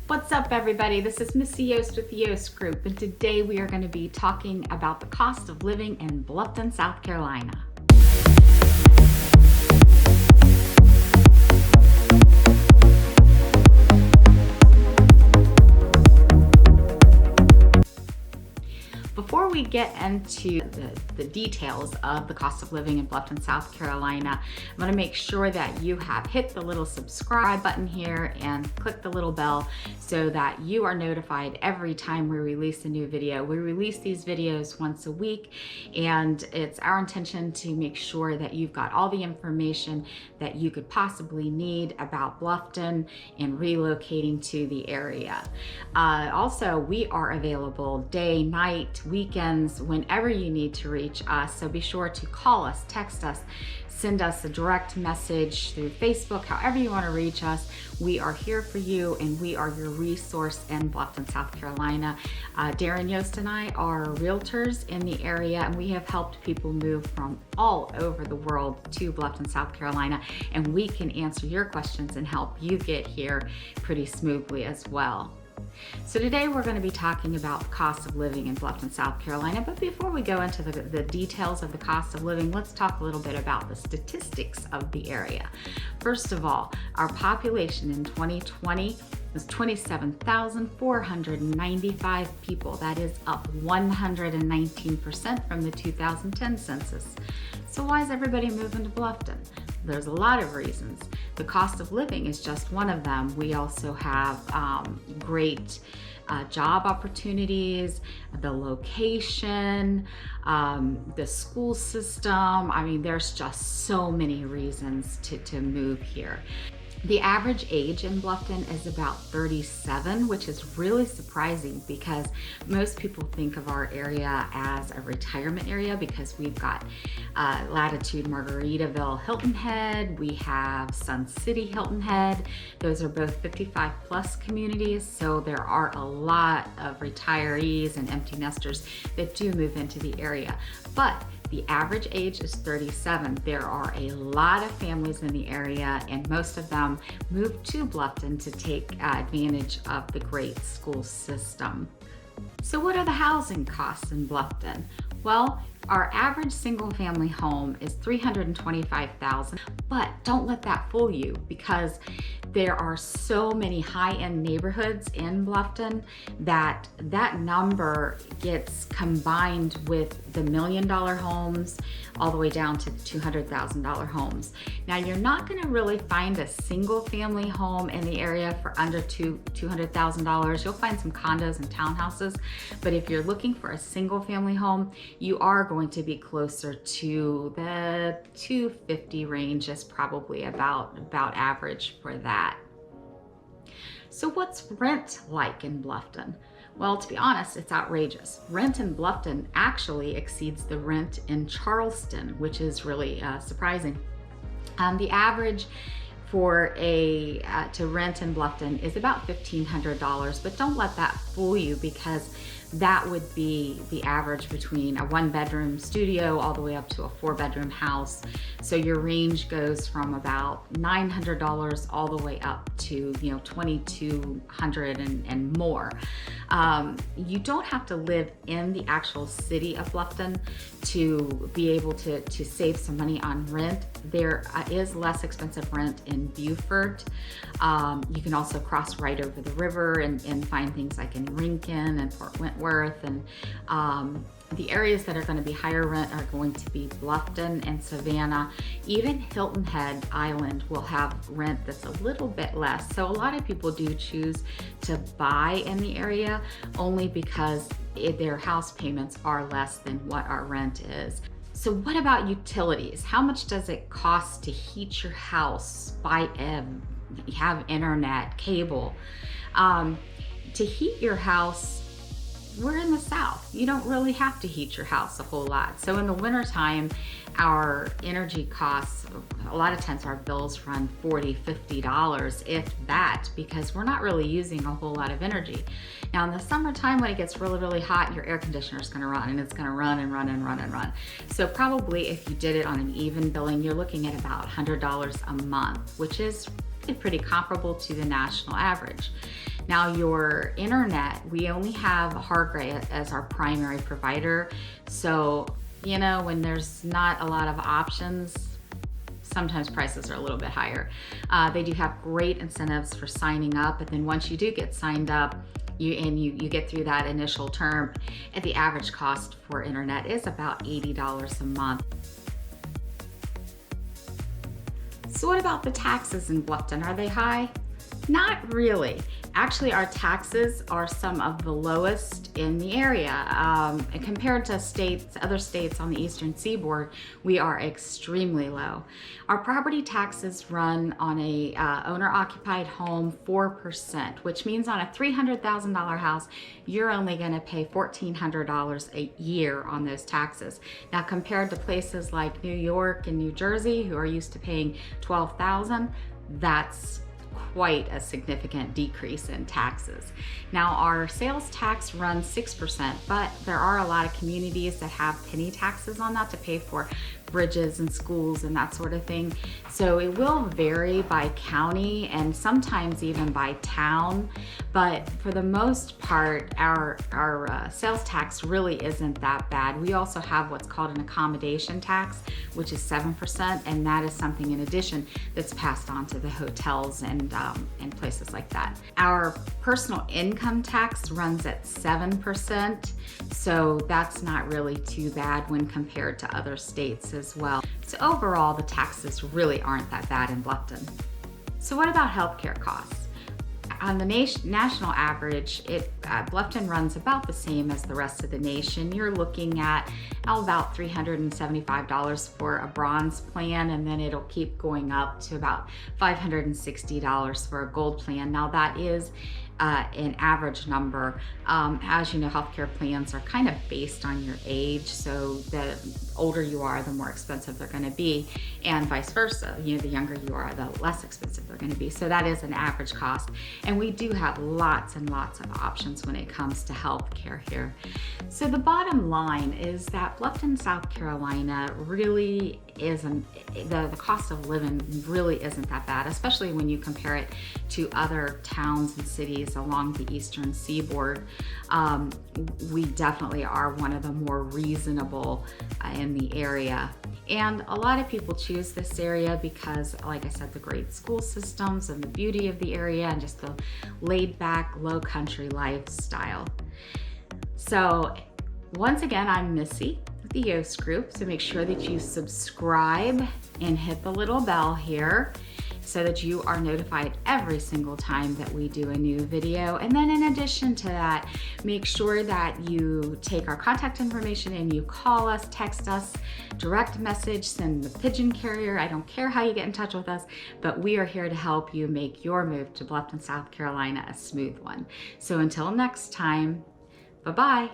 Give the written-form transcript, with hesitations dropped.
What's up, everybody? This is Missy Yost with the Yost Group, and today we are going to be talking about the cost of living in Bluffton, South Carolina. Before we get into the details of the cost of living in Bluffton, South Carolina, I'm going to make sure that you have hit the little subscribe button here and click the little bell so that you are notified every time we release a new video. We release these videos once a week, and it's our intention to make sure that you've got all the information that you could possibly need about Bluffton and relocating to the area. Also, we are available day, night, weekends, whenever you need to reach us. So be sure to call us, text us, send us a direct message through Facebook, however you want to reach us. We are here for you, and we are your resource in Bluffton, South Carolina. Darren Yost and I are realtors in the area, and we have helped people move from all over the world to Bluffton, South Carolina, and we can answer your questions and help you get here pretty smoothly as well. So today we're going to be talking about the cost of living in Bluffton, South Carolina. But before we go into the details of the cost of living, let's talk a little bit about the statistics of the area. First of all, our population in 2020 was 27,495 people. That is up 119% from the 2010 census. So why is everybody moving to Bluffton? There's a lot of reasons. The cost of living is just one of them. We also have great job opportunities, the location, the school system. I mean, there's just so many reasons to move here. The average age in Bluffton is about 37, which is really surprising because most people think of our area as a retirement area because we've got Latitude Margaritaville Hilton Head, we have Sun City Hilton Head. Those are both 55 plus communities, so there are a lot of retirees and empty nesters that do move into the area. But the average age is 37. There are a lot of families in the area, and most of them move to Bluffton to take advantage of the great school system. So what are the housing costs in Bluffton? Well, our average single family home is $325,000, but don't let that fool you because there are so many high-end neighborhoods in Bluffton that that number gets combined with the $1 million homes all the way down to $200,000 homes. Now, you're not going to really find a single family home in the area for under $200,000. You'll find some condos and townhouses, but if you're looking for a single family home, you are going to be closer to the 250 range is probably about average for that. So what's rent like in Bluffton? Well, to be honest, it's outrageous. Rent in Bluffton actually exceeds the rent in Charleston, which is really surprising. The average for to rent in Bluffton is about $1,500, but don't let that fool you because that would be the average between a 1-bedroom studio all the way up to a 4-bedroom house. So your range goes from about $900 all the way up to $2,200 and more. You don't have to live in the actual city of Bluffton to be able to save some money on rent. There is less expensive rent in Beaufort. You can also cross right over the river and find things like in Rincon and Fort Wentworth, and the areas that are going to be higher rent are going to be Bluffton and Savannah. Even Hilton Head Island will have rent that's a little bit less. So a lot of people do choose to buy in the area only because their house payments are less than what our rent is. So what about utilities? How much does it cost to heat your house, have internet, cable? To heat your house, we're in the South. You don't really have to heat your house a whole lot. So in the wintertime, our energy costs, a lot of times our bills run $40, $50, if that, because we're not really using a whole lot of energy. Now in the summertime, when it gets really, really hot, your air conditioner is gonna run, and it's gonna run and run and run and run. So probably if you did it on an even billing, you're looking at about $100 a month, which is pretty comparable to the national average. Now your internet, we only have Hargray as our primary provider. So, you know, when there's not a lot of options, sometimes prices are a little bit higher. They do have great incentives for signing up, but then once you do get signed up, you get through that initial term, and the average cost for internet is about $80 a month. So what about the taxes in Bluffton? Are they high? Not really. Actually, our taxes are some of the lowest in the area. And compared to other states on the eastern seaboard, we are extremely low. Our property taxes run on a owner-occupied home 4%, which means on a $300,000 house, you're only going to pay $1,400 a year on those taxes. Now, compared to places like New York and New Jersey, who are used to paying $12,000, that's quite a significant decrease in taxes. Now our sales tax runs 6%, but there are a lot of communities that have penny taxes on that to pay for bridges and schools and that sort of thing. So it will vary by county and sometimes even by town, but for the most part, our sales tax really isn't that bad. We also have what's called an accommodation tax, which is 7%, and that is something in addition that's passed on to the hotels and places like that. Our personal income tax runs at 7%, so that's not really too bad when compared to other states as well. So overall, the taxes really aren't that bad in Bluffton. So what about healthcare costs? On the national average, Bluffton runs about the same as the rest of the nation. You're looking at about $375 for a bronze plan, and then it'll keep going up to about $560 for a gold plan. Now that is an average number. As you know, healthcare plans are kind of based on your age, so the older you are, the more expensive they're going to be, and vice versa. You know, the younger you are, the less expensive they're going to be. So that is an average cost, and we do have lots and lots of options when it comes to healthcare here. So the bottom line is that Bluffton, South Carolina really isn't, the cost of living really isn't that bad, especially when you compare it to other towns and cities along the eastern seaboard. We definitely are one of the more reasonable in the area. And a lot of people choose this area because, like I said, the great school systems and the beauty of the area and just the laid back, low country lifestyle. So once again, I'm Missy with the Yost Group. So make sure that you subscribe and hit the little bell here so that you are notified every single time that we do a new video. And then in addition to that, make sure that you take our contact information and you call us, text us, direct message, send the pigeon carrier. I don't care how you get in touch with us, but we are here to help you make your move to Bluffton, South Carolina a smooth one. So until next time, bye-bye.